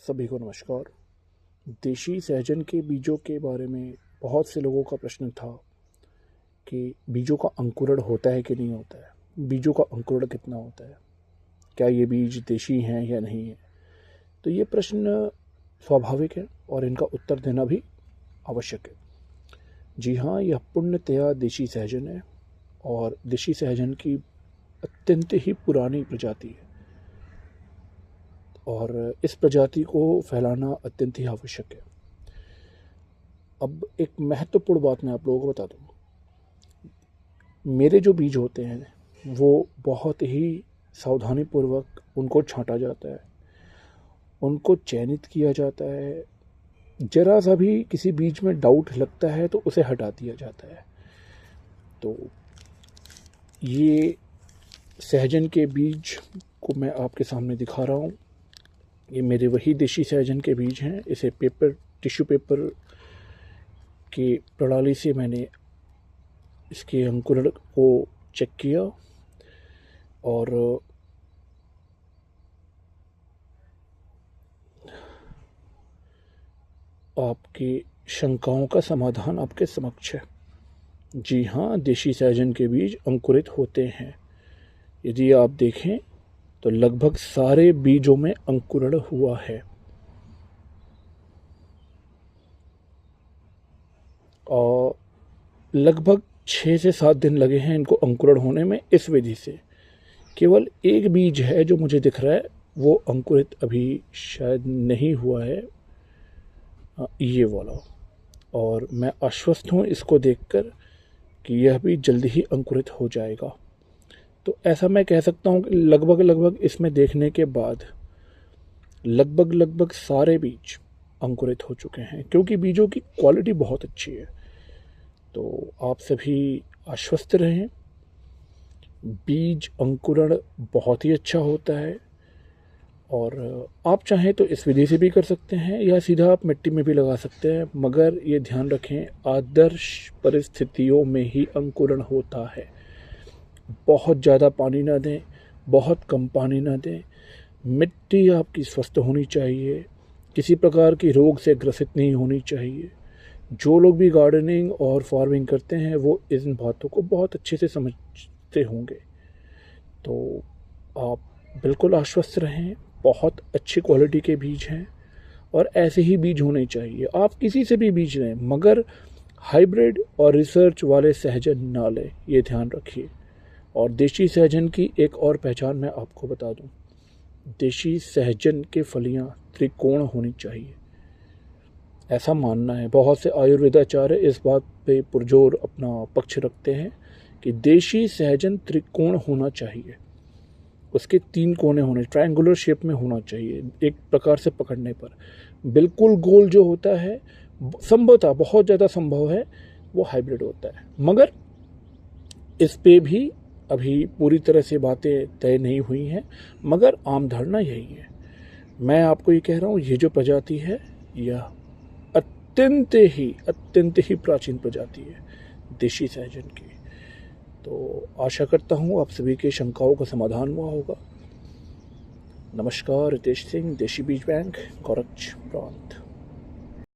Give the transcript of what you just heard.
सभी को नमस्कार। देशी सहजन के बीजों के बारे में बहुत से लोगों का प्रश्न था कि बीजों का अंकुरण होता है कि नहीं होता है, बीजों का अंकुरण कितना होता है, क्या ये बीज देशी हैं या नहीं है। तो ये प्रश्न स्वाभाविक है और इनका उत्तर देना भी आवश्यक है। जी हाँ, यह पूर्णतया देशी सहजन है और देशी सहजन की अत्यंत ही पुरानी प्रजाति है और इस प्रजाति को फैलाना अत्यंत ही आवश्यक है। अब एक महत्वपूर्ण बात मैं आप लोगों को बता दूँ। मेरे जो बीज होते हैं वो बहुत ही सावधानीपूर्वक उनको छांटा जाता है, उनको चयनित किया जाता है। जरा सा भी किसी बीज में डाउट लगता है तो उसे हटा दिया जाता है। तो ये सहजन के बीज को मैं आपके सामने दिखा रहा हूँ। ये मेरे वही देशी सहजन के बीज हैं। इसे टिश्यू पेपर की प्रणाली से मैंने इसके अंकुरण को चेक किया और आपकी शंकाओं का समाधान आपके समक्ष है। जी हाँ, देशी सहजन के बीज अंकुरित होते हैं। यदि आप देखें तो लगभग सारे बीजों में अंकुरण हुआ है और लगभग 6 से 7 दिन लगे हैं इनको अंकुरण होने में। इस विधि से केवल एक बीज है जो मुझे दिख रहा है, वो अंकुरित अभी शायद नहीं हुआ है, ये वाला। और मैं आश्वस्त हूँ इसको देखकर कि यह भी जल्दी ही अंकुरित हो जाएगा। तो ऐसा मैं कह सकता हूँ कि लगभग इसमें देखने के बाद लगभग सारे बीज अंकुरित हो चुके हैं, क्योंकि बीजों की क्वालिटी बहुत अच्छी है। तो आप सभी आश्वस्त रहें, बीज अंकुरण बहुत ही अच्छा होता है और आप चाहें तो इस विधि से भी कर सकते हैं या सीधा आप मिट्टी में भी लगा सकते हैं, मगर ये ध्यान रखें आदर्श परिस्थितियों में ही अंकुरण होता है। बहुत ज़्यादा पानी ना दें, बहुत कम पानी ना दें। मिट्टी आपकी स्वस्थ होनी चाहिए, किसी प्रकार की रोग से ग्रसित नहीं होनी चाहिए। जो लोग भी गार्डनिंग और फार्मिंग करते हैं वो इन बातों को बहुत अच्छे से समझते होंगे। तो आप बिल्कुल आश्वस्त रहें, बहुत अच्छी क्वालिटी के बीज हैं और ऐसे ही बीज होने चाहिए। आप किसी से भी बीज लें, मगर हाइब्रिड और रिसर्च वाले सहजन ना लें, ये ध्यान रखिए। और देशी सहजन की एक और पहचान मैं आपको बता दूं, देशी सहजन के फलियां त्रिकोण होनी चाहिए, ऐसा मानना है। बहुत से आयुर्वेदाचार्य इस बात पे पुरजोर अपना पक्ष रखते हैं कि देशी सहजन त्रिकोण होना चाहिए, उसके 3 कोने होने, ट्रायंगुलर शेप में होना चाहिए। एक प्रकार से पकड़ने पर बिल्कुल गोल जो होता है, संभवतः बहुत ज़्यादा संभव है वो हाइब्रिड होता है, मगर इस पे भी अभी पूरी तरह से बातें तय नहीं हुई हैं, मगर आम धारणा यही है। मैं आपको ये कह रहा हूँ, ये जो प्रजाति है यह अत्यंत ही प्राचीन प्रजाति है देशी सहजन की। तो आशा करता हूँ आप सभी के शंकाओं का समाधान हुआ होगा। नमस्कार, रितेश सिंह, देशी बीज बैंक, गोरक्ष प्रांत।